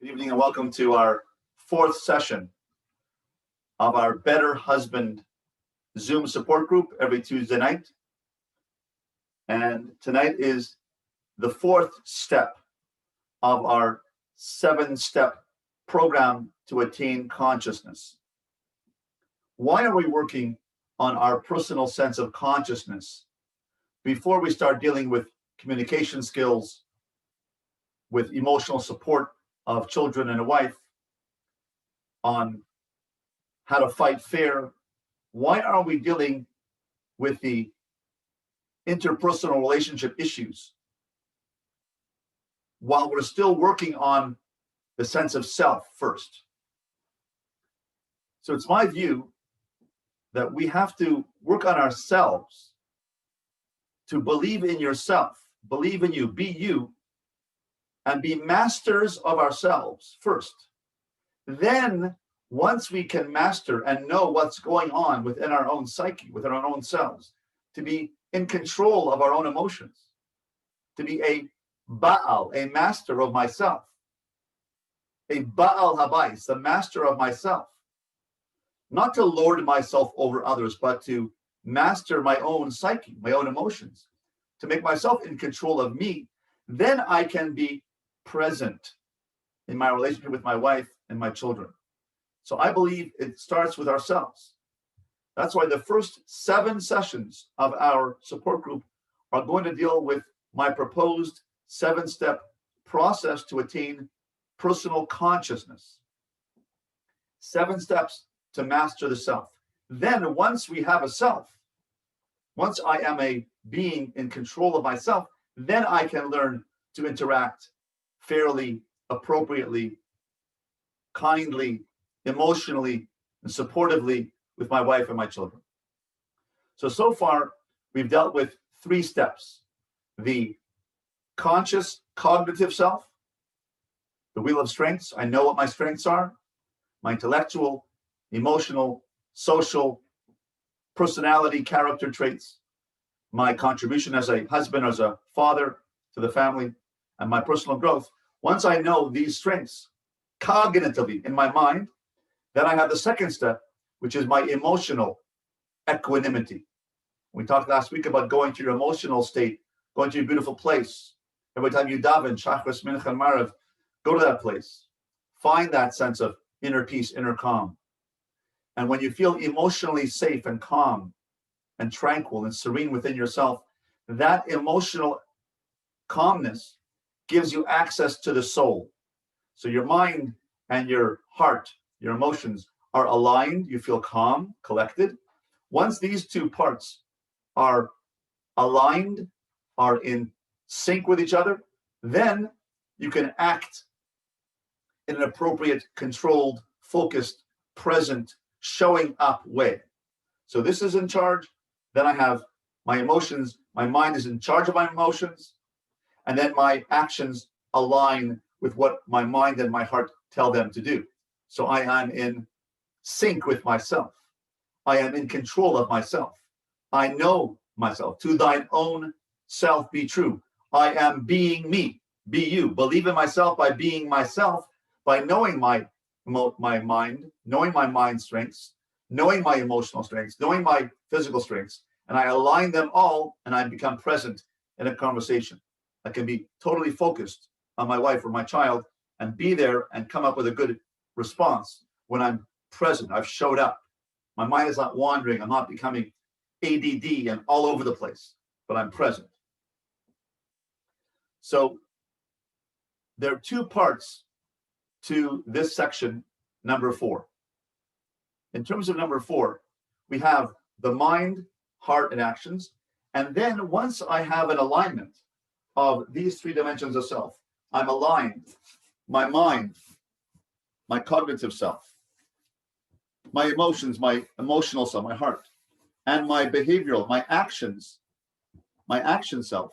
Good evening and welcome to our fourth session of our Better Husband Zoom support group every Tuesday night. And tonight is the fourth step of our 7-step program to attain consciousness. Why are we working on our personal sense of consciousness before we start dealing with communication skills, with emotional support of children and a wife, on how to fight fear? Why are we dealing with the interpersonal relationship issues while we're still working on the sense of self first? So it's my view that we have to work on ourselves to believe in yourself, believe in you, be you, and be masters of ourselves first. Then, once we can master and know what's going on within our own psyche, within our own selves, to be in control of our own emotions, to be a Baal, a master of myself, a Baal Habayis, the master of myself, not to lord myself over others, but to master my own psyche, my own emotions, to make myself in control of me. Then I can be present in my relationship with my wife and my children. So I believe it starts with ourselves. That's why the first 7 sessions of our support group are going to deal with my proposed 7-step process to attain personal consciousness. 7 steps to master the self. Then once we have a self, once I am a being in control of myself, then I can learn to interact fairly, appropriately, kindly, emotionally, and supportively with my wife and my children. So far, we've dealt with 3 steps: the conscious, cognitive self, the wheel of strengths. I know what my strengths are: my intellectual, emotional, social, personality, character traits, my contribution as a husband, as a father to the family, and my personal growth. Once I know these strengths cognitively in my mind, then I have the second step, which is my emotional equanimity. We talked last week about going to your emotional state, going to a beautiful place. Every time you daven, Shachris, Mincha, and Marav, go to that place. Find that sense of inner peace, inner calm. And when you feel emotionally safe and calm and tranquil and serene within yourself, that emotional calmness gives you access to the soul. So your mind and your heart, your emotions are aligned. You feel calm, collected. Once these 2 parts are aligned, are in sync with each other, then you can act in an appropriate, controlled, focused, present, showing up way. So this is in charge. Then I have my emotions. My mind is in charge of my emotions. And then my actions align with what my mind and my heart tell them to do. So I am in sync with myself. I am in control of myself. I know myself. To thine own self be true. I am being me. Be you. Believe in myself by being myself, by knowing my mind, knowing my mind strengths, knowing my emotional strengths, knowing my physical strengths, and I align them all, and I become present in a conversation. I can be totally focused on my wife or my child and be there and come up with a good response when I'm present. I've showed up. My mind is not wandering. I'm not becoming ADD and all over the place, but I'm present. So there are 2 parts to this section, number 4. In terms of number 4, we have the mind, heart, and actions. And then once I have an alignment of these 3 dimensions of self, I'm aligned. My mind, my cognitive self, my emotions, my emotional self, my heart, and my behavioral, my actions, my action self.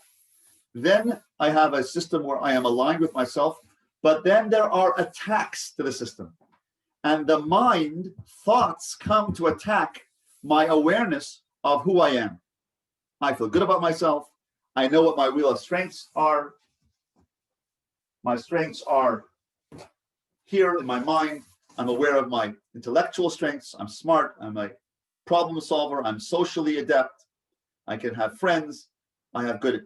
Then I have a system where I am aligned with myself, but then there are attacks to the system. And the mind, thoughts come to attack my awareness of who I am. I feel good about myself. I know what my wheel of strengths are. My strengths are here in my mind, I'm aware of my intellectual strengths. I'm smart. I'm a problem solver. I'm socially adept. I can have friends. I have good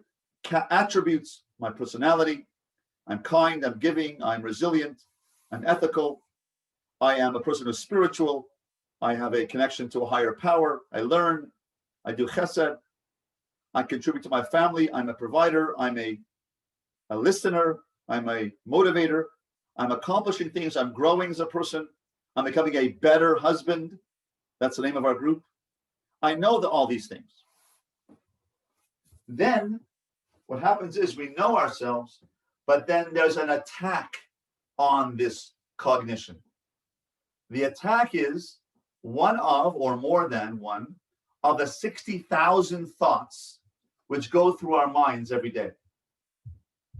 attributes, my personality. I'm kind. I'm giving. I'm resilient. I'm ethical. I am a person who's spiritual. I have a connection to a higher power. I learn. I do chesed. I contribute to my family. I'm a provider. I'm a listener. I'm a motivator. I'm accomplishing things. I'm growing as a person. I'm becoming a better husband. That's the name of our group. I know that all these things. Then what happens is we know ourselves, but then there's an attack on this cognition. The attack is one of, or more than one, of the 60,000 thoughts which go through our minds every day.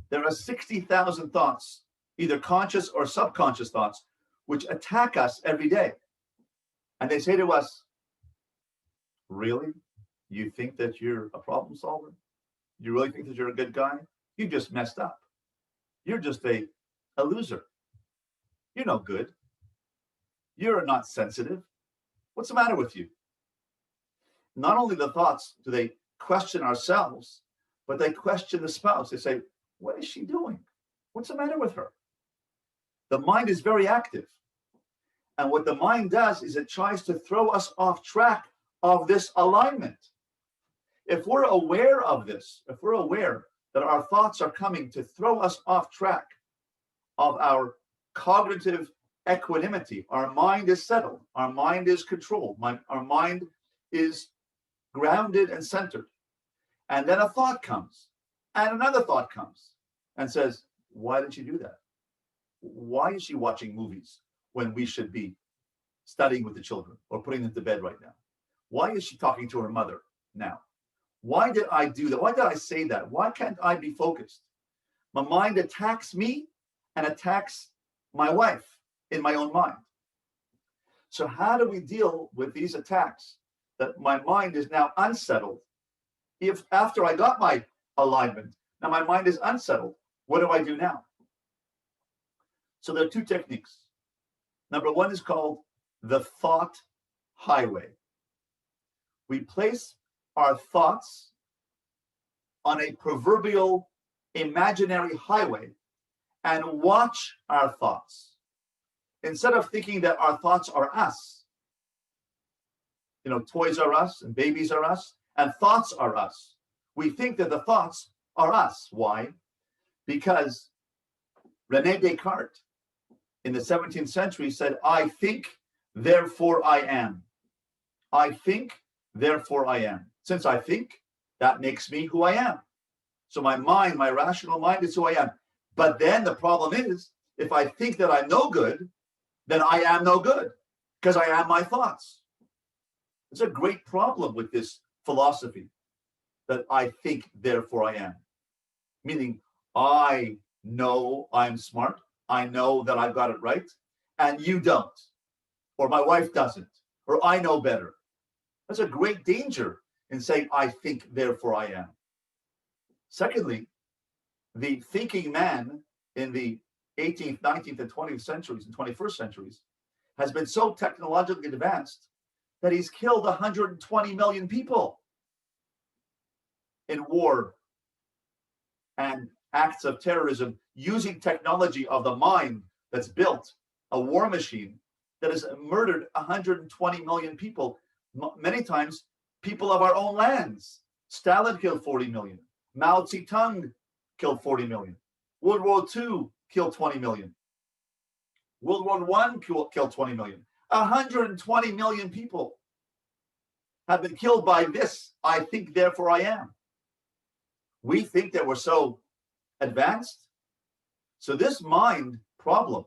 There are 60,000 thoughts, either conscious or subconscious thoughts, which attack us every day. And they say to us, really? You think that you're a problem solver? You really think that you're a good guy? You just messed up. You're just a loser. You're no good. You're not sensitive. What's the matter with you? Not only the thoughts do they question ourselves, but they question the spouse. They say, what is she doing? What's the matter with her? The mind is very active. And what the mind does is it tries to throw us off track of this alignment. If we're aware of this, if we're aware that our thoughts are coming to throw us off track of our cognitive equanimity, our mind is settled, our mind is controlled, our mind is grounded and centered. And then a thought comes, and another thought comes and says, why did she do that? Why is she watching movies when we should be studying with the children or putting them to bed right now? Why is she talking to her mother now? Why did I do that? Why did I say that? Why can't I be focused? My mind attacks me and attacks my wife in my own mind. So how do we deal with these attacks that my mind is now unsettled? If after I got my alignment, now my mind is unsettled, what do I do now? So there are two techniques. Number one is called the thought highway. We place our thoughts on a proverbial imaginary highway and watch our thoughts. Instead of thinking that our thoughts are us, toys are us and babies are us and thoughts are us. We think that the thoughts are us. Why? Because René Descartes in the 17th century said, I think, therefore I am. I think, therefore I am. Since I think, that makes me who I am. So my mind, my rational mind is who I am. But then the problem is, if I think that I'm no good, then I am no good because I am my thoughts. It's a great problem with this philosophy that I think, therefore I am. Meaning, I know I'm smart. I know that I've got it right, and you don't, or my wife doesn't, or I know better. That's a great danger in saying, I think, therefore I am. Secondly, the thinking man in the 18th, 19th, and 20th centuries and 21st centuries has been so technologically advanced that he's killed 120 million people in war and acts of terrorism using technology of the mind that's built, a war machine that has murdered 120 million people, many times people of our own lands. Stalin killed 40 million. Mao Zedong killed 40 million. World War II killed 20 million. World War I killed 20 million. 120 million people have been killed by this, I think, therefore I am. We think that we're so advanced. So this mind problem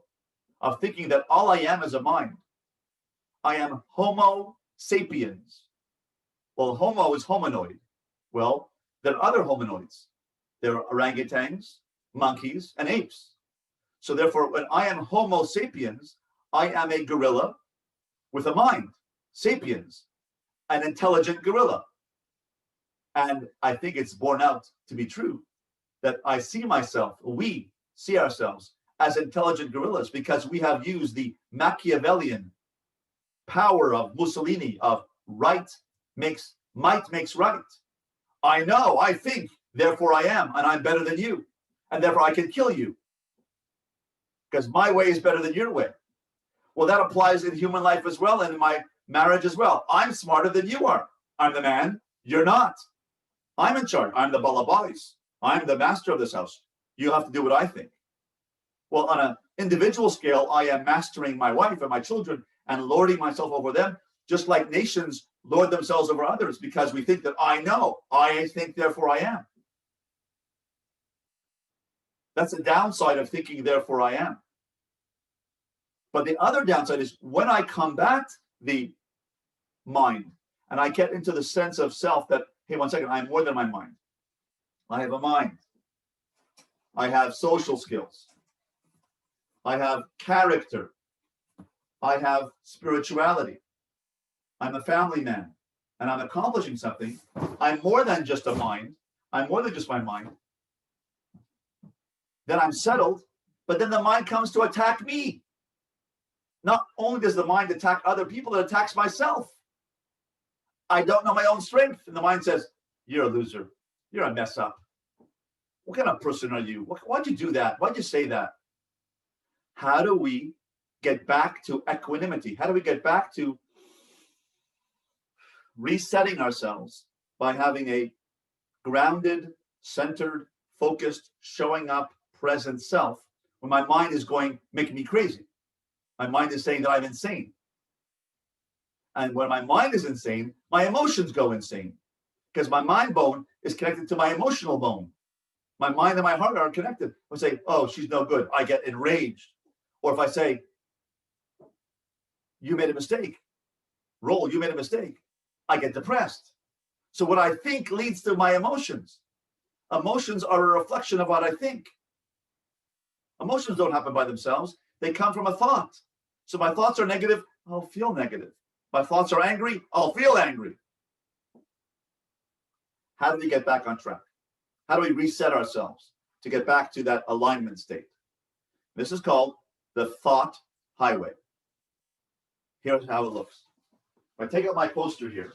of thinking that all I am is a mind. I am Homo sapiens. Well, Homo is hominoid. Well, there are other hominoids. There are orangutans, monkeys, and apes. So therefore, when I am Homo sapiens, I am a gorilla with a mind, sapiens, an intelligent gorilla. And I think it's borne out to be true that I see myself, we see ourselves as intelligent guerrillas because we have used the Machiavellian power of Mussolini of might makes right. I know, I think, therefore I am, and I'm better than you, and therefore I can kill you because my way is better than your way. Well, that applies in human life as well, and in my marriage as well. I'm smarter than you are. I'm the man. You're not. I'm in charge. I'm the balabais. I'm the master of this house. You have to do what I think. Well, on an individual scale, I am mastering my wife and my children and lording myself over them, just like nations lord themselves over others because we think that I know. I think, therefore I am. That's the downside of thinking, therefore I am. But the other downside is when I combat the mind and I get into the sense of self that, hey, one second, I'm more than my mind. I have a mind. I have social skills. I have character. I have spirituality. I'm a family man and I'm accomplishing something. I'm more than just a mind. I'm more than just my mind. Then I'm settled, but then the mind comes to attack me. Not only does the mind attack other people, it attacks myself. I don't know my own strength. And the mind says, you're a loser. You're a mess up. What kind of person are you? Why'd you do that? Why'd you say that? How do we get back to equanimity? How do we get back to resetting ourselves by having a grounded, centered, focused, showing up, present self when my mind is making me crazy? My mind is saying that I'm insane. And when my mind is insane, my emotions go insane because my mind bone is connected to my emotional bone. My mind and my heart are connected. I say, oh, she's no good. I get enraged. Or if I say, you made a mistake. Roll, you made a mistake. I get depressed. So what I think leads to my emotions. Emotions are a reflection of what I think. Emotions don't happen by themselves. They come from a thought. So my thoughts are negative, I'll feel negative. My thoughts are angry, I'll feel angry. How do we get back on track? How do we reset ourselves to get back to that alignment state? This is called the thought highway. Here's how it looks. If I take out my poster here,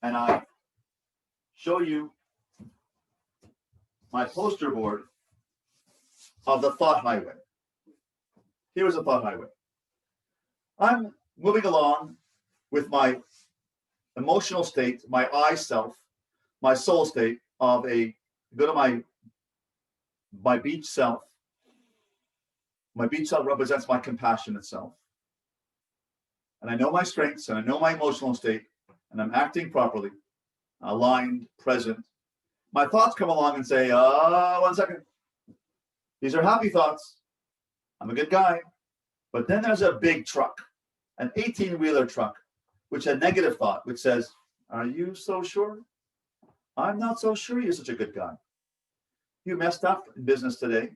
and I show you my poster board of the thought highway. Here's the thought highway. I'm moving along with my emotional state, my I self, my soul state of go to my beach self. My beach self represents my compassionate self. And I know my strengths and I know my emotional state and I'm acting properly, aligned, present. My thoughts come along and say, 1 second. These are happy thoughts. I'm a good guy. But then there's a big truck, an 18-wheeler truck, which a negative thought, which says, are you so sure? I'm not so sure you're such a good guy. You messed up in business today.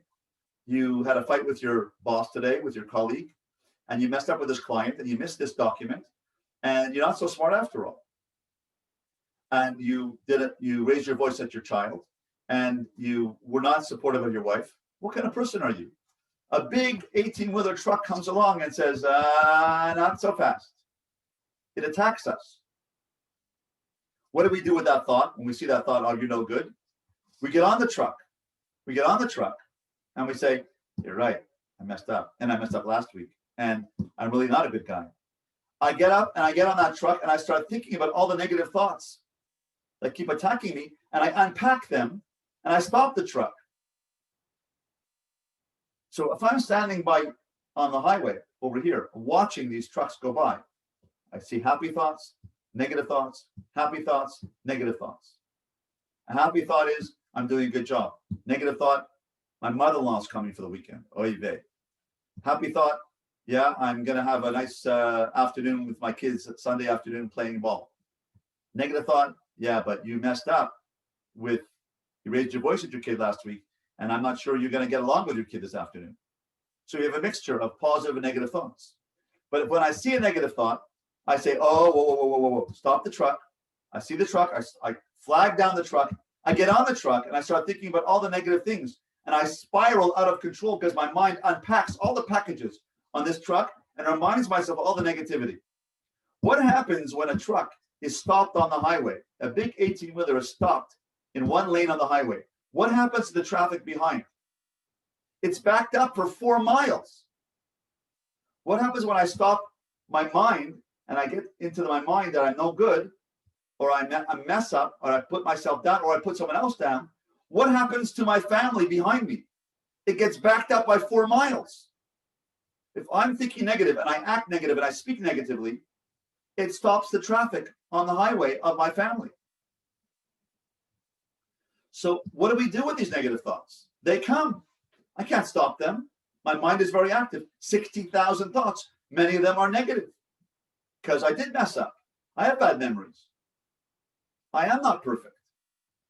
You had a fight with your boss today, with your colleague, and you messed up with this client, and you missed this document, and you're not so smart after all. And you raised your voice at your child, and you were not supportive of your wife. What kind of person are you? A big 18-wheeler truck comes along and says, not so fast. It attacks us. What do we do with that thought? When we see that thought, oh, you're no good. We get on the truck. We get on the truck and we say, you're right. I messed up. And I messed up last week. And I'm really not a good guy. I get up and I get on that truck and I start thinking about all the negative thoughts that keep attacking me. And I unpack them and I stop the truck. So if I'm standing on the highway over here, watching these trucks go by, I see happy thoughts, negative thoughts, happy thoughts, negative thoughts. A happy thought is, I'm doing a good job. Negative thought, my mother-in-law is coming for the weekend. Oy vey. Happy thought, yeah, I'm going to have a nice afternoon with my kids at Sunday afternoon playing ball. Negative thought, yeah, but you messed up you raised your voice at your kid last week, and I'm not sure you're going to get along with your kid this afternoon. So you have a mixture of positive and negative thoughts. But when I see a negative thought, I say, oh, whoa, stop the truck. I see the truck. I flag down the truck, I get on the truck and I start thinking about all the negative things, and I spiral out of control because my mind unpacks all the packages on this truck and reminds myself of all the negativity. What happens when a truck is stopped on the highway? A big 18-wheeler is stopped in one lane on the highway. What happens to the traffic behind? It's backed up for 4 miles. What happens when I stop my mind and I get into my mind that I'm no good, or I mess up, or I put myself down, or I put someone else down? What happens to my family behind me? It gets backed up by 4 miles. If I'm thinking negative and I act negative and I speak negatively, it stops the traffic on the highway of my family. So what do we do with these negative thoughts? They come. I can't stop them. My mind is very active. 60,000 thoughts. Many of them are negative because I did mess up. I have bad memories. I am not perfect.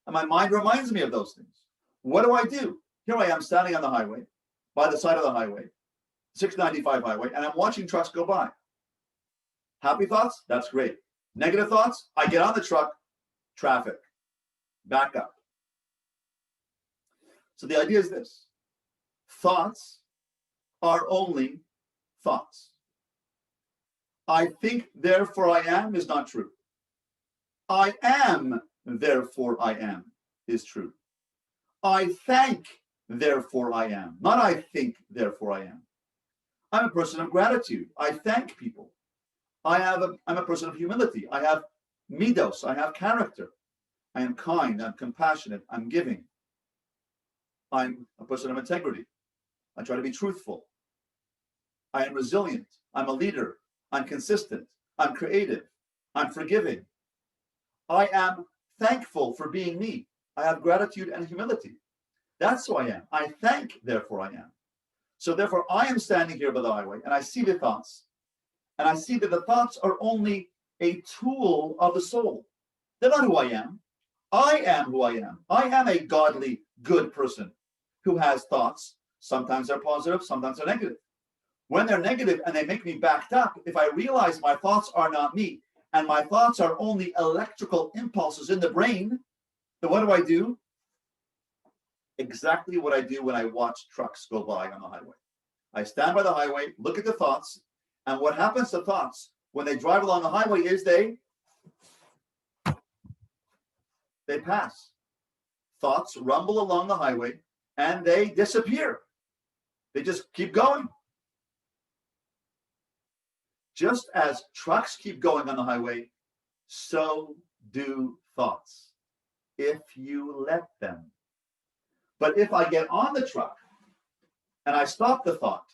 And my mind reminds me of those things. What do? Here I am standing on the highway, by the side of the highway, 695 highway, and I'm watching trucks go by. Happy thoughts? That's great. Negative thoughts? I get on the truck, traffic, back up. So the idea is this. Thoughts are only thoughts. I think, therefore I am is not true. I am, therefore I am is true. I thank, therefore I am. Not I think, therefore I am. I'm a person of gratitude. I thank people. I'm a person of humility. I have midos. I have character. I am kind. I'm compassionate. I'm giving. I'm a person of integrity. I try to be truthful. I am resilient. I'm a leader. I'm consistent. I'm creative. I'm forgiving. I am thankful for being me. I have gratitude and humility. That's who I am. I thank, therefore I am. So therefore I am standing here by the highway and I see the thoughts. And I see that the thoughts are only a tool of the soul. They're not who I am. I am who I am. I am a godly, good person who has thoughts. Sometimes they're positive, sometimes they're negative. When they're negative and they make me backed up, if I realize my thoughts are not me, and my thoughts are only electrical impulses in the brain, then what do? Exactly what I do when I watch trucks go by on the highway. I stand by the highway, look at the thoughts, and what happens to thoughts when they drive along the highway is they pass. Thoughts rumble along the highway and they disappear. They just keep going. Just as trucks keep going on the highway, so do thoughts, if you let them. But if I get on the truck and I stop the thought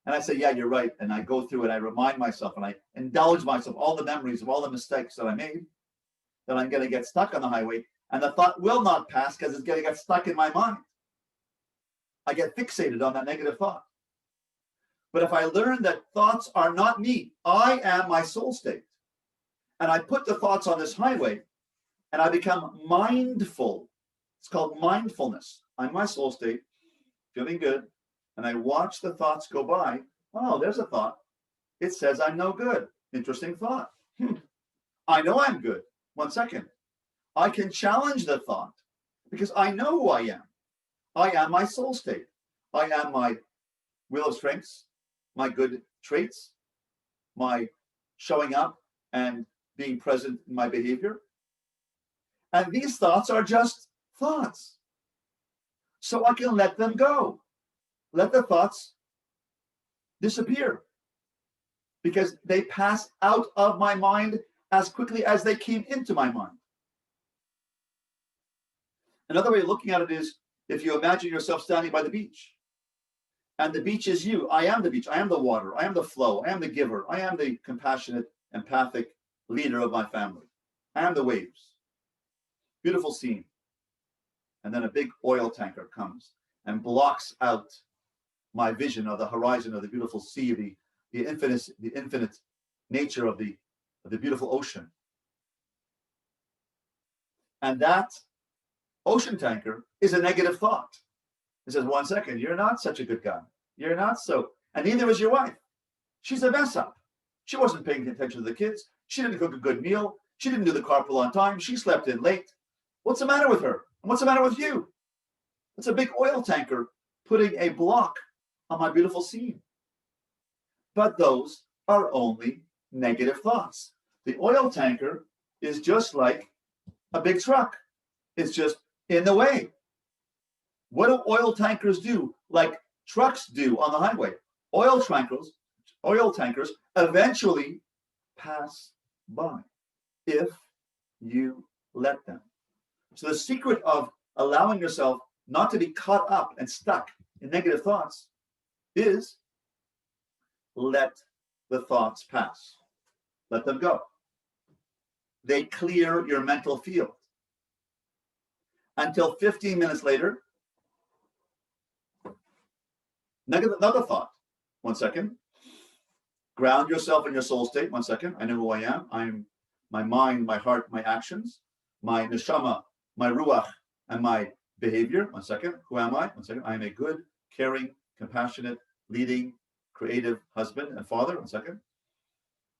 and I say, yeah, you're right, and I go through it, I remind myself and I indulge myself all the memories of all the mistakes that I made, then I'm going to get stuck on the highway, and the thought will not pass because it's going to get stuck in my mind. I get fixated on that negative thought. But if I learn that thoughts are not me, I am my soul state, and I put the thoughts on this highway and I become mindful. It's called mindfulness. I'm my soul state, feeling good, and I watch the thoughts go by. Oh, there's a thought. It says I'm no good. Interesting thought. I know I'm good. 1 second. I can challenge the thought because I know who I am. I am my soul state. I am my wheel of strengths, my good traits, my showing up and being present in my behavior. And these thoughts are just thoughts. So I can let them go. Let the thoughts disappear because they pass out of my mind as quickly as they came into my mind. Another way of looking at it is if you imagine yourself standing by the beach and the beach is you. I am the beach. I am the water. I am the flow. I am the giver. I am the compassionate, empathic leader of my family. I am the waves. Beautiful scene. And then a big oil tanker comes and blocks out my vision of the horizon of the beautiful sea, the infinite nature of the beautiful ocean. And that ocean tanker is a negative thought. It says, 1 second, you're not such a good guy. You're not so, and neither is your wife. She's a mess up. She wasn't paying attention to the kids. She didn't cook a good meal. She didn't do the carpool on time. She slept in late. What's the matter with her? And what's the matter with you? It's a big oil tanker putting a block on my beautiful scene. But those are only negative thoughts. The oil tanker is just like a big truck. It's just in the way. What do oil tankers do like trucks do on the highway? Oil tankers eventually pass by if you let them. So the secret of allowing yourself not to be caught up and stuck in negative thoughts is let the thoughts pass. Let them go. They clear your mental field. Until 15 minutes later, another thought. 1 second. Ground yourself in your soul state. 1 second. I know who I am. I'm my mind, my heart, my actions, my neshama, my ruach, and my behavior. 1 second. Who am I? 1 second. I am a good, caring, compassionate, leading, creative husband and father. 1 second.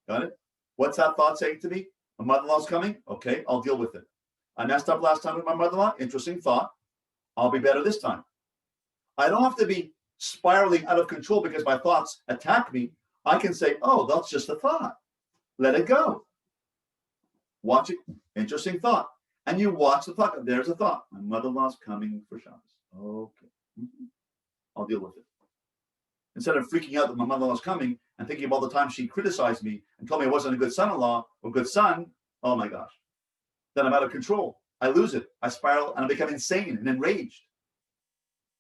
Got it? What's that thought saying to me? My mother-in-law's coming? Okay, I'll deal with it. I messed up last time with my mother-in-law. Interesting thought. I'll be better this time. I don't have to be spiraling out of control because my thoughts attack me. I can say, oh, that's just a thought. Let it go. Watch it. Interesting thought. And you watch the thought. There's a thought. My mother-in-law's coming for Shabbos. Okay. I'll deal with it. Instead of freaking out that my mother-in-law's coming and thinking of all the time she criticized me and told me I wasn't a good son-in-law or good son, oh my gosh. Then I'm out of control. I lose it. I spiral and I become insane and enraged.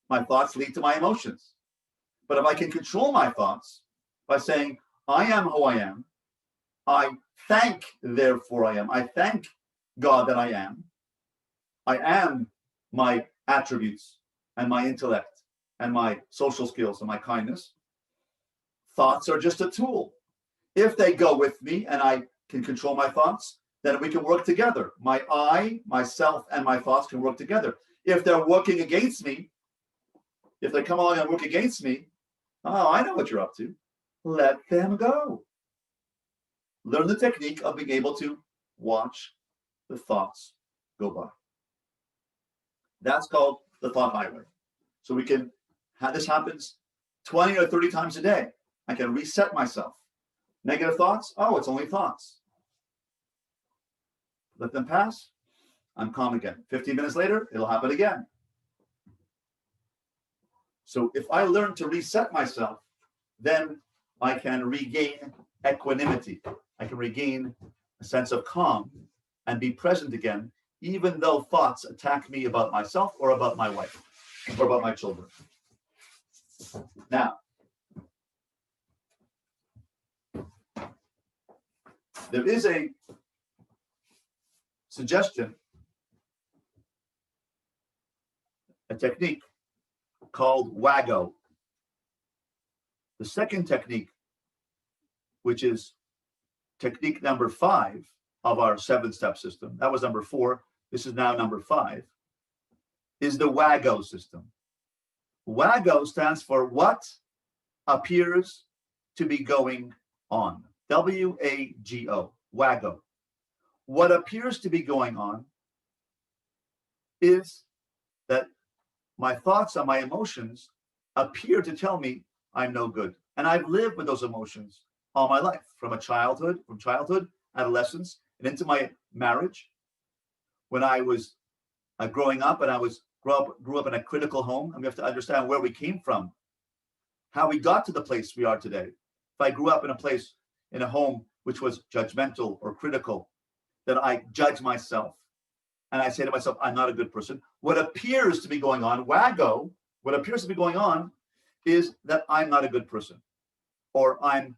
My thoughts lead to my emotions. But if I can control my thoughts by saying, I am who I am, I thank, therefore I am. I thank God that I am. I am my attributes and my intellect and my social skills and my kindness. Thoughts are just a tool. If they go with me and I can control my thoughts, then we can work together. My I, myself, and my thoughts can work together. If they're working against me, if they come along and work against me, oh, I know what you're up to. Let them go. Learn the technique of being able to watch the thoughts go by. That's called the thought highway. So we can have this happens 20 or 30 times a day. I can reset myself. Negative thoughts, oh, it's only thoughts. Let them pass. I'm calm again. 15 minutes later, it'll happen again. So if I learn to reset myself, then I can regain equanimity. I can regain a sense of calm and be present again, even though thoughts attack me about myself or about my wife or about my children. Now, there is a suggestion, a technique called WAGO. The second technique, which is technique number 5 of our 7-step system, that was number 4, this is now number 5, is the WAGO system. WAGO stands for what appears to be going on. W-A-G-O, WAGO. What appears to be going on is that my thoughts and my emotions appear to tell me I'm no good. And I've lived with those emotions all my life, from childhood, adolescence, and into my marriage. When I was growing up, and I grew up in a critical home, and we have to understand where we came from, how we got to the place we are today. If I grew up in a home which was judgmental or critical, then I judge myself. And I say to myself, I'm not a good person. What appears to be going on, WAGO, what appears to be going on is that I'm not a good person, or I'm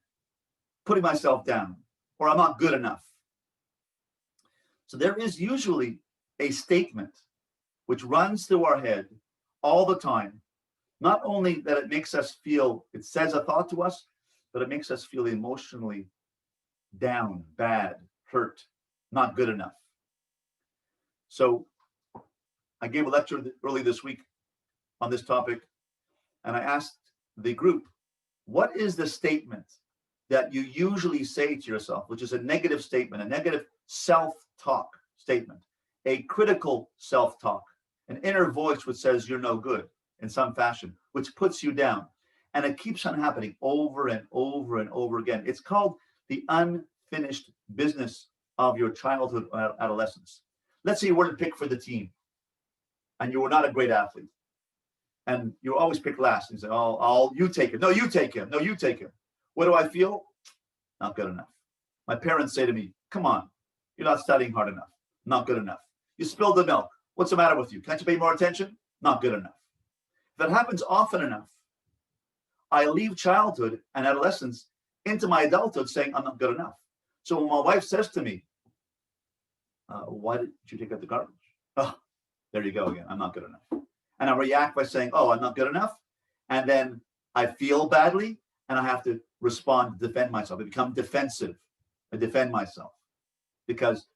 putting myself down, or I'm not good enough. So there is usually a statement which runs through our head all the time. Not only that it makes us feel, it says a thought to us, but it makes us feel emotionally down, bad, hurt, not good enough. So I gave a lecture early this week on this topic, and I asked the group, what is the statement that you usually say to yourself, which is a negative statement, a negative self-talk statement, a critical self-talk, an inner voice which says you're no good in some fashion, which puts you down. And it keeps on happening over and over and over again. It's called the unfinished business of your childhood or adolescence. Let's say you were to pick for the team and you were not a great athlete. And you always pick last and say, oh, you take it. No, you take him. No, you take him. What do I feel? Not good enough. My parents say to me, come on, you're not studying hard enough. Not good enough. You spilled the milk. What's the matter with you? Can't you pay more attention? Not good enough. If it happens often enough, I leave childhood and adolescence into my adulthood saying I'm not good enough. So when my wife says to me, why did you take out the garbage? Oh, there you go again. I'm not good enough. And I react by saying, oh, I'm not good enough. And then I feel badly and I have to respond to defend myself. I become defensive. I defend myself because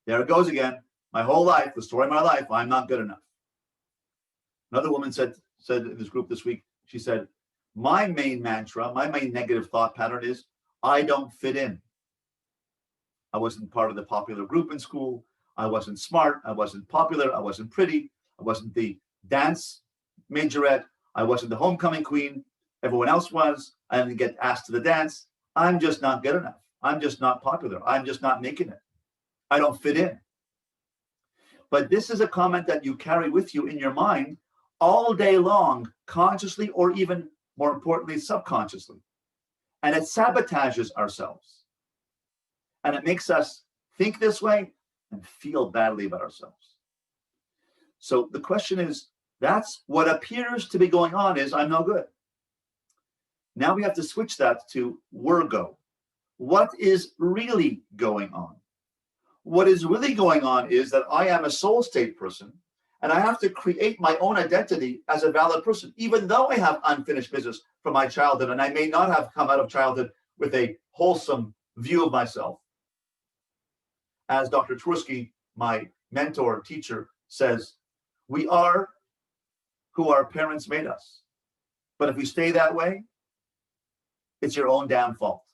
there it goes again. My whole life, the story of my life, I'm not good enough. Another woman said in this group this week, she said, my main mantra, my main negative thought pattern is I don't fit in. I wasn't part of the popular group in school. I wasn't smart. I wasn't popular. I wasn't pretty. I wasn't the dance majorette. I wasn't the homecoming queen. Everyone else was. I didn't get asked to the dance. I'm just not good enough. I'm just not popular. I'm just not making it. I don't fit in. But this is a comment that you carry with you in your mind all day long, consciously or even more importantly, subconsciously. And it sabotages ourselves. And it makes us think this way and feel badly about ourselves. So the question is, that's what appears to be going on is I'm no good. Now we have to switch that to Virgo. What is really going on? What is really going on is that I am a soul state person and I have to create my own identity as a valid person, even though I have unfinished business from my childhood and I may not have come out of childhood with a wholesome view of myself. As Dr. Tversky, my mentor, teacher, says, we are who our parents made us. But if we stay that way, it's your own damn fault.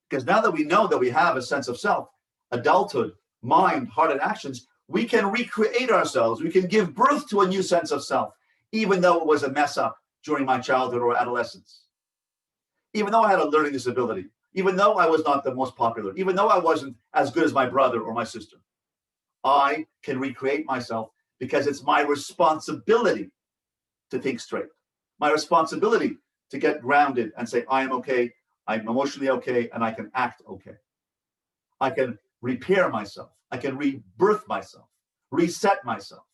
Because now that we know that we have a sense of self, adulthood, mind, heart, and actions, we can recreate ourselves. We can give birth to a new sense of self, even though it was a mess up during my childhood or adolescence. Even though I had a learning disability, even though I was not the most popular, even though I wasn't as good as my brother or my sister, I can recreate myself because it's my responsibility to think straight. My responsibility to get grounded and say, I am okay, I'm emotionally okay, and I can act okay. I can repair myself. I can rebirth myself, reset myself.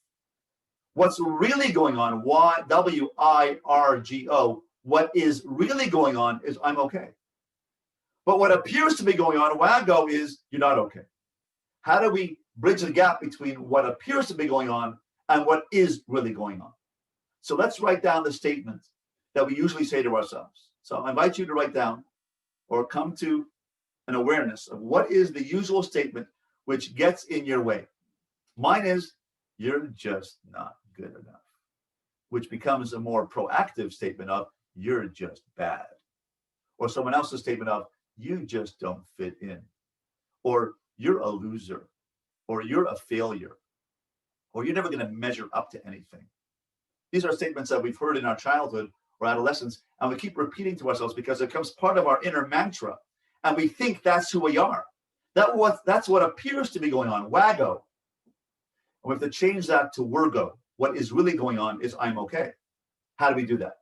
What's really going on, WIRGO, what is really going on is I'm okay. But what appears to be going on, WAGO, is you're not okay. How do we bridge the gap between what appears to be going on and what is really going on? So let's write down the statement that we usually say to ourselves. So I invite you to write down or come to an awareness of what is the usual statement which gets in your way. Mine is, you're just not good enough, which becomes a more proactive statement of, you're just bad. Or someone else's statement of, you just don't fit in. Or you're a loser. Or you're a failure. Or you're never going to measure up to anything. These are statements that we've heard in our childhood or adolescence, and we keep repeating to ourselves because it becomes part of our inner mantra. And we think that's who we are. That's what appears to be going on, WAGO. And we have to change that to Virgo. What is really going on is I'm okay. How do we do that?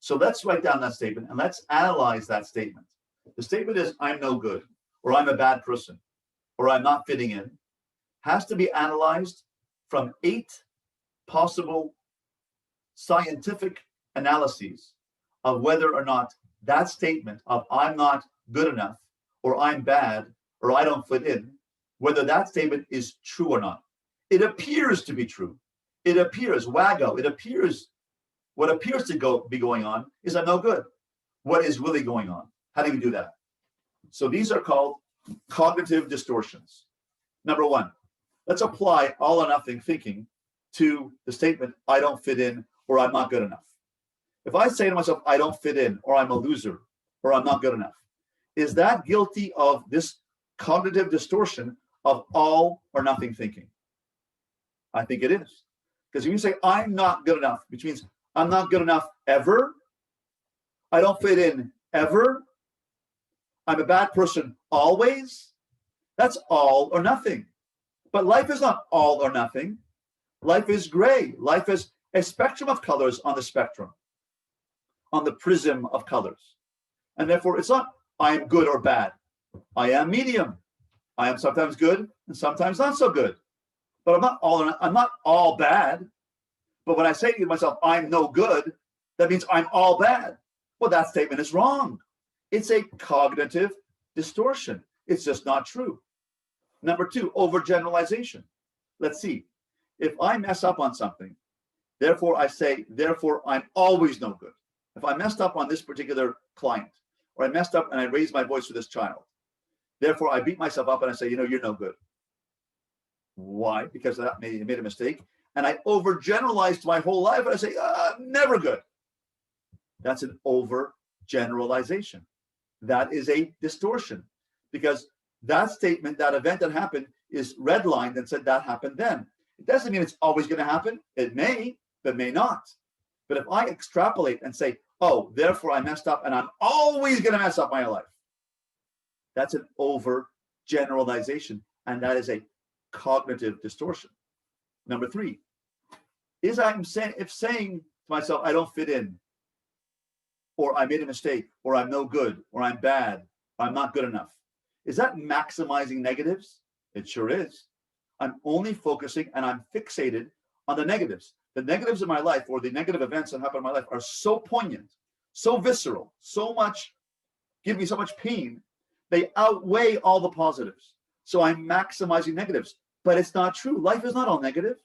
So let's write down that statement and let's analyze that statement. The statement is I'm no good, or I'm a bad person, or I'm not fitting in, has to be analyzed from 8 possible scientific analyses of whether or not that statement of I'm not good enough, or I'm bad, or I don't fit in, whether that statement is true or not. It appears to be true. It appears, WAGO, it appears, what appears to be going on is I'm no good. What is really going on? How do we do that? So these are called cognitive distortions. Number 1, let's apply all or nothing thinking to the statement, I don't fit in, or I'm not good enough. If I say to myself, I don't fit in, or I'm a loser, or I'm not good enough, is that guilty of this cognitive distortion of all or nothing thinking? I think it is. Because if you say, I'm not good enough, which means I'm not good enough ever, I don't fit in ever, I'm a bad person always, that's all or nothing. But life is not all or nothing. Life is gray. Life is a spectrum of colors on the spectrum, on the prism of colors. And therefore, it's not I am good or bad. I am medium. I am sometimes good and sometimes not so good. But I'm not all bad. But when I say to myself, I'm no good, that means I'm all bad. Well, that statement is wrong. It's a cognitive distortion. It's just not true. Number two, overgeneralization. Let's see. If I mess up on something, therefore I say, therefore I'm always no good. If I messed up on this particular client, or I messed up and I raised my voice for this child, therefore I beat myself up and I say, you're no good. Why? Because I made a mistake. And I overgeneralized my whole life and I say, I'm never good. That's an overgeneralization. That is a distortion, because that statement, that event that happened is redlined and said that happened then. It doesn't mean it's always going to happen. It may, but may not. But if I extrapolate and say, oh, therefore I messed up and I'm always going to mess up my life, that's an overgeneralization, and that is a cognitive distortion. Number three, if saying to myself, I don't fit in, or I made a mistake, or I'm no good, or I'm bad, or I'm not good enough, is that maximizing negatives? It sure is. I'm only focusing and I'm fixated on the negatives. The negatives in my life, or the negative events that happen in my life, are so poignant, so visceral, give me so much pain. They outweigh all the positives. So I'm maximizing negatives, but it's not true. Life is not all negative.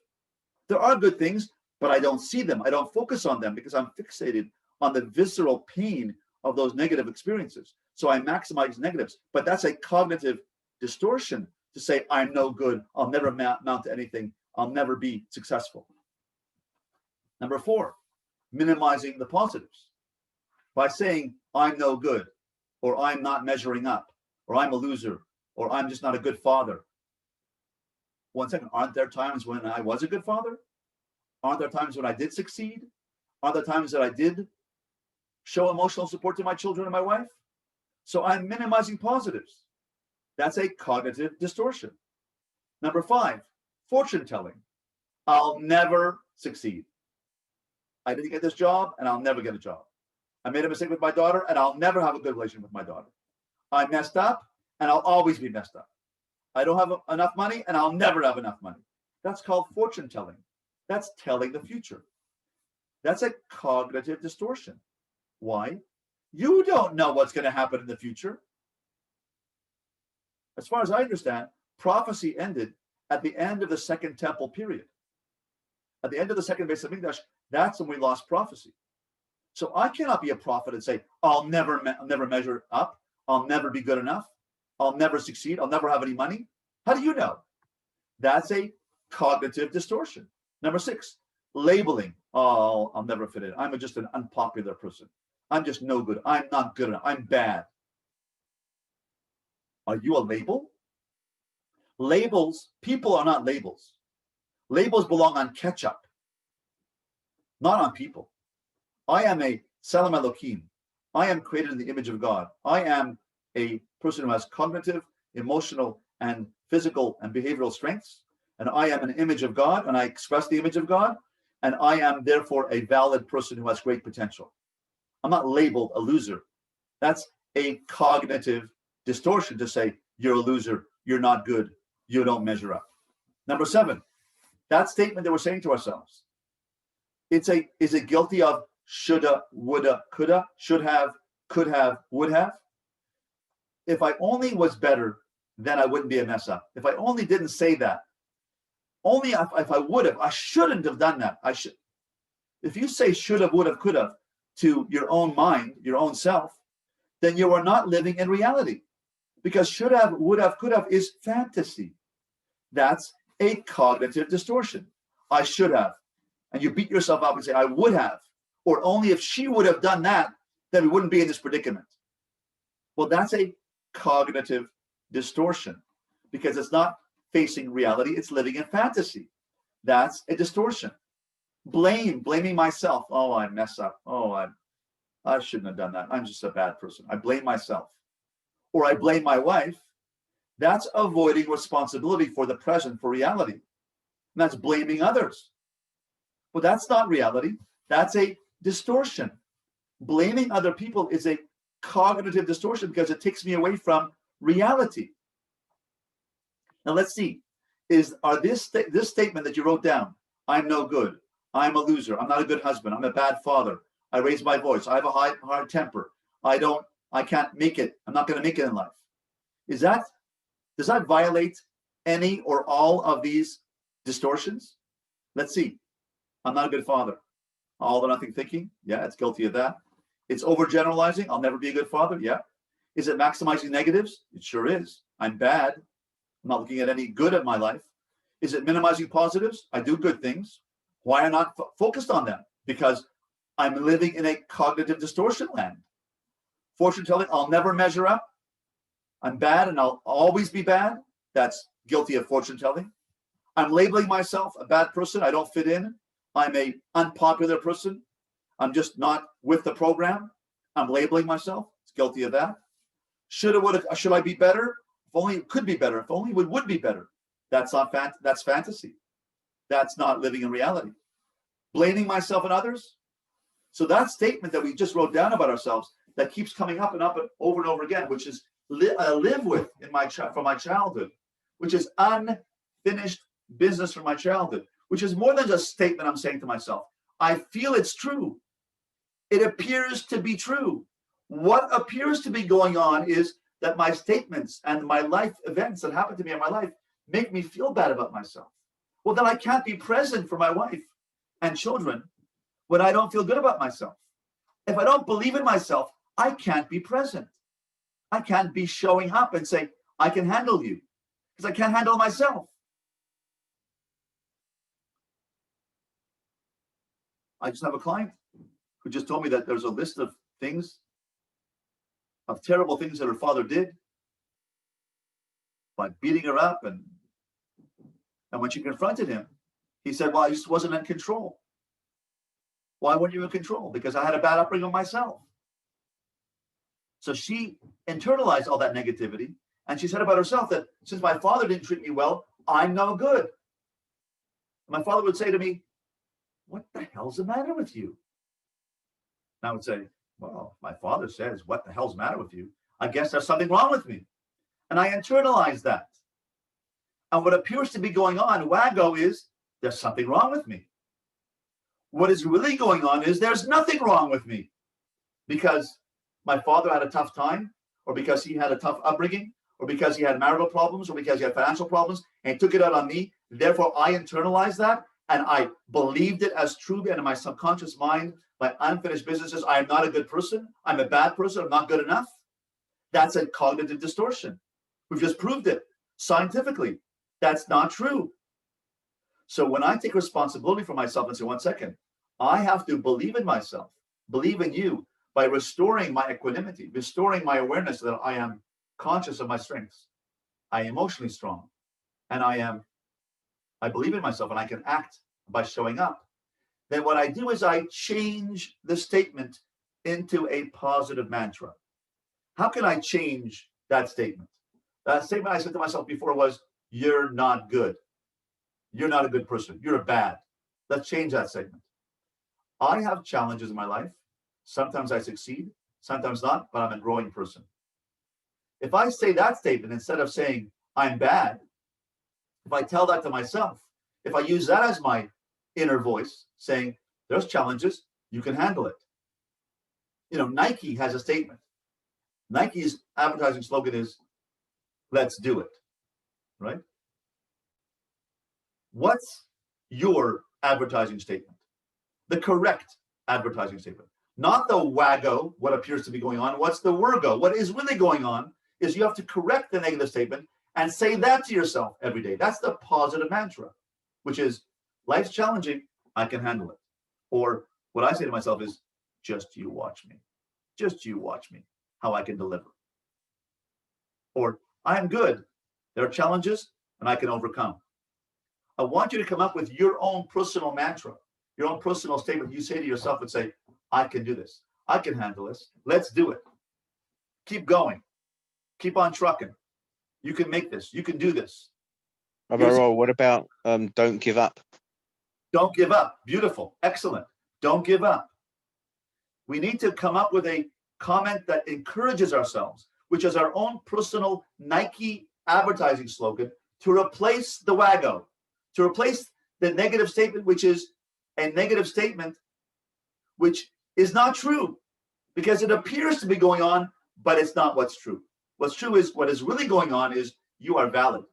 There are good things, but I don't see them. I don't focus on them because I'm fixated on the visceral pain of those negative experiences. So I maximize negatives, but that's a cognitive distortion to say, I'm no good. I'll never amount to anything. I'll never be successful. Number four, minimizing the positives. By saying, I'm no good, or I'm not measuring up, or I'm a loser, or I'm just not a good father. One second, aren't there times when I was a good father? Aren't there times when I did succeed? Aren't there times that I did show emotional support to my children and my wife? So I'm minimizing positives. That's a cognitive distortion. Number five, fortune telling. I'll never succeed. I didn't get this job and I'll never get a job. I made a mistake with my daughter and I'll never have a good relationship with my daughter. I messed up and I'll always be messed up. I don't have enough money and I'll never have enough money. That's called fortune telling. That's telling the future. That's a cognitive distortion. Why? You don't know what's going to happen in the future. As far as I understand, prophecy ended at the end of the Second Temple period. At the end of the Second Beis Hamikdash, that's when we lost prophecy. So I cannot be a prophet and say, I'll never measure up. I'll never be good enough. I'll never succeed. I'll never have any money. How do you know? That's a cognitive distortion. Number six, labeling. Oh, I'll never fit in. I'm just an unpopular person. I'm just no good. I'm not good enough. I'm bad. Are you a label? Labels, people are not labels. Labels belong on ketchup, not on people. I am a Tselem Elokim. I am created in the image of God. I am a person who has cognitive, emotional, and physical and behavioral strengths. And I am an image of God, and I express the image of God. And I am therefore a valid person who has great potential. I'm not labeled a loser. That's a cognitive distortion to say, you're a loser, you're not good, you don't measure up. Number seven, that statement that we're saying to ourselves, is it guilty of shoulda, woulda, coulda, should have, could have, would have? If I only was better, then I wouldn't be a mess up. If I only didn't say that, only if I would have, I shouldn't have done that. If you say should have, would have, could have to your own mind, your own self, then you are not living in reality. Because should have, would have, could have is fantasy. That's a cognitive distortion. I should have. And you beat yourself up and say, I would have. Or only if she would have done that, then we wouldn't be in this predicament. Well, that's a cognitive distortion because it's not facing reality, it's living in fantasy. That's a distortion. Blaming myself. Oh, I mess up. Oh, I shouldn't have done that. I'm just a bad person. I blame myself. Or I blame my wife. That's avoiding responsibility for the present, for reality. And that's blaming others. But that's not reality. That's a distortion. Blaming other people is a cognitive distortion because it takes me away from reality. Now let's see. This statement that you wrote down, I'm no good, I'm a loser, I'm not a good husband, I'm a bad father, I raise my voice, I have a hard temper, I can't make it, I'm not going to make it in life. Does that violate any or all of these distortions? Let's see. I'm not a good father. All or nothing thinking? Yeah, it's guilty of that. It's overgeneralizing. I'll never be a good father. Yeah. Is it maximizing negatives? It sure is. I'm bad. I'm not looking at any good in my life. Is it minimizing positives? I do good things. Why am I not focused on them? Because I'm living in a cognitive distortion land. Fortune telling, I'll never measure up. I'm bad and I'll always be bad. That's guilty of fortune telling. I'm labeling myself a bad person. I don't fit in. I'm a unpopular person. I'm just not with the program. I'm labeling myself. It's guilty of that. Should I be better? If only it could be better. If only it would be better. That's fantasy. That's not living in reality. Blaming myself and others. So that statement that we just wrote down about ourselves that keeps coming up and over and over again, which is I live with from my childhood, which is unfinished business from my childhood, which is more than just a statement I'm saying to myself. I feel it's true. It appears to be true. What appears to be going on is that my statements and my life events that happen to me in my life make me feel bad about myself. Well, then I can't be present for my wife and children when I don't feel good about myself. If I don't believe in myself, I can't be present. I can't be showing up and say, I can handle you, because I can't handle myself. I just have a client who just told me that there's a list of terrible things that her father did, like beating her up. And when she confronted him, he said, well, I just wasn't in control. Why weren't you in control? Because I had a bad upbringing myself. So she internalized all that negativity. And she said about herself that since my father didn't treat me well, I'm no good. My father would say to me, what the hell's the matter with you? And I would say, well, my father says, what the hell's the matter with you? I guess there's something wrong with me. And I internalized that. And what appears to be going on, waggo, is there's something wrong with me. What is really going on is there's nothing wrong with me, because my father had a tough time, or because he had a tough upbringing, or because he had marital problems, or because he had financial problems, and he took it out on me. Therefore, I internalized that, and I believed it as true. And in my subconscious mind, my unfinished business is, I am not a good person. I'm a bad person. I'm not good enough. That's a cognitive distortion. We've just proved it scientifically. That's not true. So when I take responsibility for myself and say, 1 second, I have to believe in myself, believe in you, by restoring my equanimity, restoring my awareness that I am conscious of my strengths. I am emotionally strong, and I believe in myself, and I can act by showing up. Then what I do is I change the statement into a positive mantra. How can I change that statement? That statement I said to myself before was, you're not good. You're not a good person. You're bad. Let's change that statement. I have challenges in my life. Sometimes I succeed, sometimes not, but I'm a growing person. If I say that statement instead of saying I'm bad, if I tell that to myself, if I use that as my inner voice saying there's challenges, you can handle it. Nike has a statement. Nike's advertising slogan is, let's do it, right? What's your advertising statement? The correct advertising statement. Not the waggo, what appears to be going on. What's the wergo? What is really going on is you have to correct the negative statement and say that to yourself every day. That's the positive mantra, which is, life's challenging, I can handle it. Or what I say to myself is, just you watch me. Just you watch me, how I can deliver. Or, I am good. There are challenges, and I can overcome. I want you to come up with your own personal mantra, your own personal statement you say to yourself would say, I can do this. I can handle this. Let's do it. Keep going. Keep on trucking. You can make this. You can do this. What about don't give up? Don't give up. Beautiful. Excellent. Don't give up. We need to come up with a comment that encourages ourselves, which is our own personal Nike advertising slogan, to replace the waggo, to replace the negative statement, which is a negative statement which is not true because it appears to be going on, but it's not what's true. What's true is what is really going on is you are valid,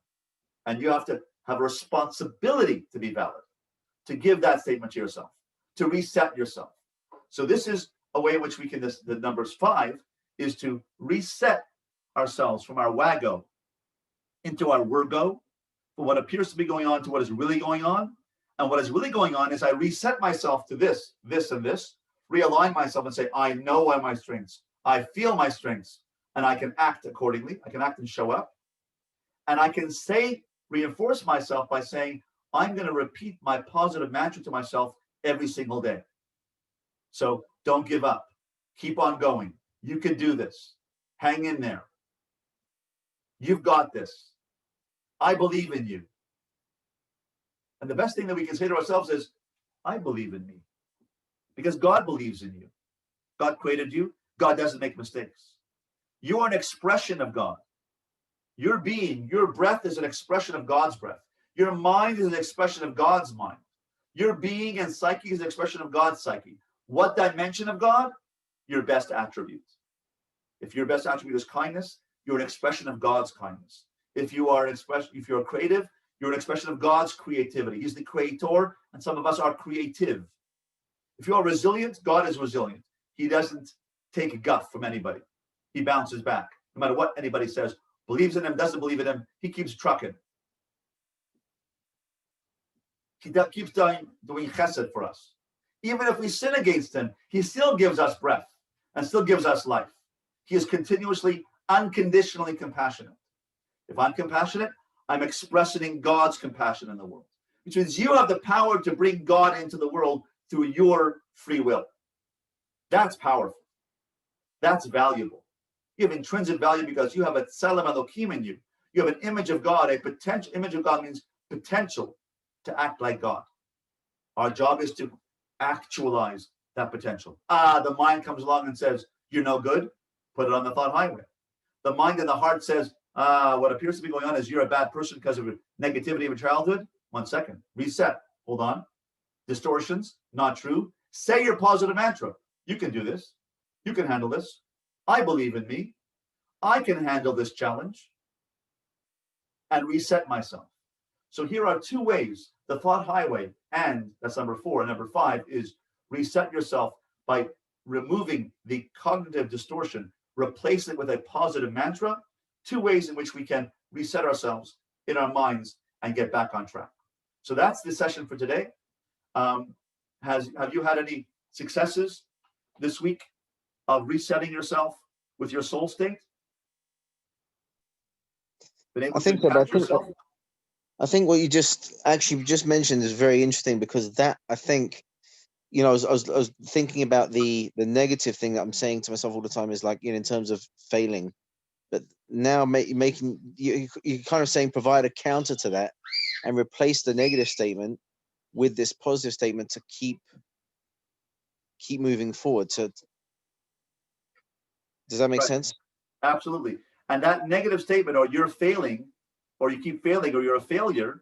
and you have to have a responsibility to be valid, to give that statement to yourself, to reset yourself. So this is a way in which we can, the numbers 5 is to reset ourselves from our waggo into our wergo, from what appears to be going on to what is really going on. And what is really going on is I reset myself to this, this, and this, realign myself and say, I know my strengths. I feel my strengths, and I can act accordingly. I can act and show up. And I can reinforce myself by saying, I'm going to repeat my positive mantra to myself every single day. So don't give up. Keep on going. You can do this. Hang in there. You've got this. I believe in you. And the best thing that we can say to ourselves is, I believe in me. Because God believes in you. God created you. God doesn't make mistakes. You are an expression of God. Your being, your breath is an expression of God's breath. Your mind is an expression of God's mind. Your being and psyche is an expression of God's psyche. What dimension of God? Your best attribute. If your best attribute is kindness, you're an expression of God's kindness. If you're creative, you're an expression of God's creativity. He's the creator, and some of us are creative. If you are resilient, God is resilient. He doesn't take a guff from anybody. He bounces back. No matter what anybody says, believes in him, doesn't believe in him, he keeps trucking. He keeps doing chesed for us. Even if we sin against him, he still gives us breath and still gives us life. He is continuously, unconditionally compassionate. If I'm compassionate, I'm expressing God's compassion in the world, which means you have the power to bring God into the world through your free will. That's powerful. That's valuable. You have intrinsic value because you have a tselem Elohim in you. You have an image of God. A potential image of God means potential to act like God. Our job is to actualize that potential. The mind comes along and says, you're no good. Put it on the thought highway. The mind and the heart says, what appears to be going on is you're a bad person because of negativity of your childhood. 1 second. Reset. Hold on. Distortions. Not true. Say your positive mantra. You can do this. You can handle this. I believe in me. I can handle this challenge. And reset myself. So here are 2 ways. The thought highway, and that's number 4. And number 5 is reset yourself by removing the cognitive distortion, replace it with a positive mantra. 2 ways in which we can reset ourselves in our minds and get back on track. So that's the session for today. Have you had any successes this week of resetting yourself with your soul state? Been able to catch yourself? I think what you just mentioned is very interesting, because that, I think, you know, I was thinking about the negative thing that I'm saying to myself all the time is, like, you know, in terms of failing, but now making you kind of saying provide a counter to that and replace the negative statement with this positive statement to keep moving forward. So does that make sense? Absolutely. And that negative statement, or you're failing, or you keep failing, or you're a failure,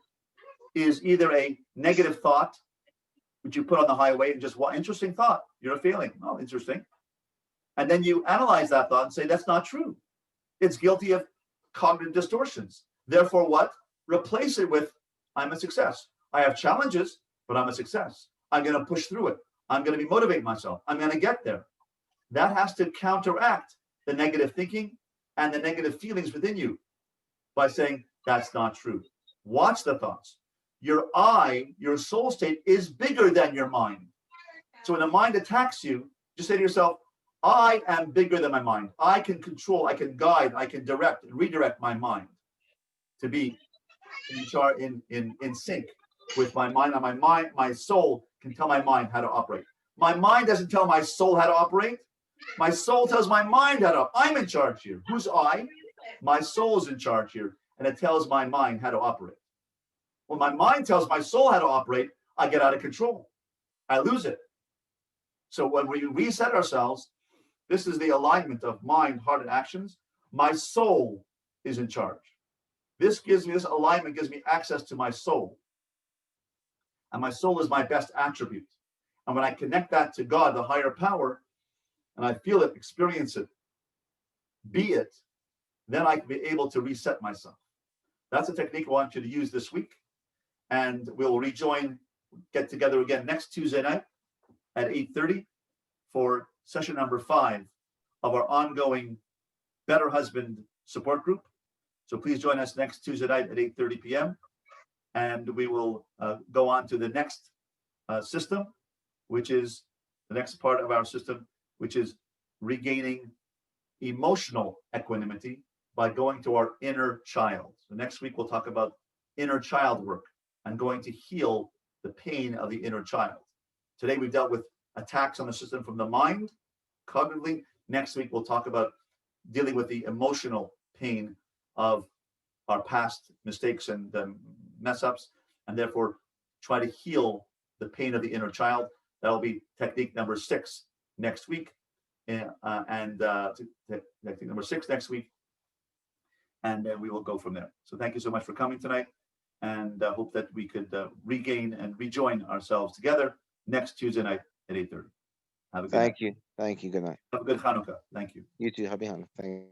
is either a negative thought, which you put on the highway and just, what interesting thought, you're a failing. Oh, interesting. And then you analyze that thought and say, that's not true. It's guilty of cognitive distortions. Therefore, what? Replace it with, I'm a success. I have challenges, but I'm a success. I'm going to push through it. I'm going to be motivating myself. I'm going to get there. That has to counteract the negative thinking and the negative feelings within you by saying, that's not true. Watch the thoughts. Your your soul state is bigger than your mind. So when the mind attacks you, just say to yourself, I am bigger than my mind. I can control, I can guide, I can direct and redirect my mind to be in sync with my mind, and my soul can tell my mind how to operate. My mind doesn't tell my soul how to operate. My soul tells my mind how to. I'm in charge here. Who's I? My soul is in charge here, and it tells my mind how to operate. When my mind tells my soul how to operate, I get out of control. I lose it. So when we reset ourselves, this is the alignment of mind, heart, and actions. My soul is in charge. This alignment gives me access to my soul. And my soul is my best attribute. And when I connect that to God, the higher power, and I feel it, experience it, be it, then I can be able to reset myself. That's a technique I want you to use this week. And we'll get together again next Tuesday night at 8:30 for session number 5 of our ongoing Better Husband support group. So please join us next Tuesday night at 8:30 p.m. And we will go on to the next system, which is the next part of our system, which is regaining emotional equanimity by going to our inner child. So next week, we'll talk about inner child work and going to heal the pain of the inner child. Today, we've dealt with attacks on the system from the mind, cognitively. Next week, we'll talk about dealing with the emotional pain of our past mistakes and mess-ups, and therefore try to heal the pain of the inner child. That'll be technique number 6 next week, and technique number 6 next week, and then we will go from there. So thank you so much for coming tonight, and hope that we could regain and rejoin ourselves together next Tuesday night at 8:30. Have a good night. Thank you. Good night. Have a good Hanukkah. Thank you. You too. Happy Hanukkah. Thank you.